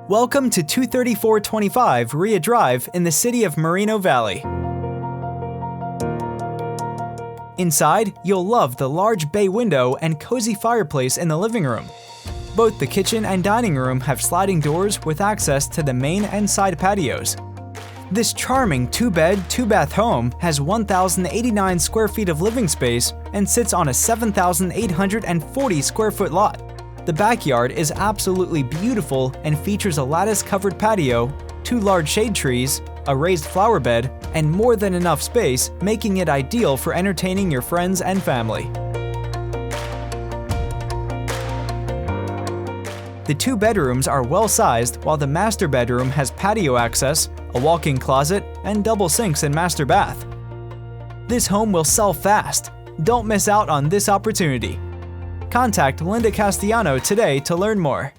Welcome to 23425 Rhea Drive in the city of Moreno Valley. Inside, you'll love the large bay window and cozy fireplace in the living room. Both the kitchen and dining room have sliding doors with access to the main and side patios. This charming 2-bed, 2-bath home has 1,089 square feet of living space and sits on a 7,840 square foot lot. The backyard is absolutely beautiful and features a lattice-covered patio, 2 large shade trees, a raised flower bed, and more than enough space, making it ideal for entertaining your friends and family. The 2 bedrooms are well-sized, while the master bedroom has patio access, a walk-in closet, and double sinks and master bath. This home will sell fast. Don't miss out on this opportunity. Contact Linda Castellano today to learn more.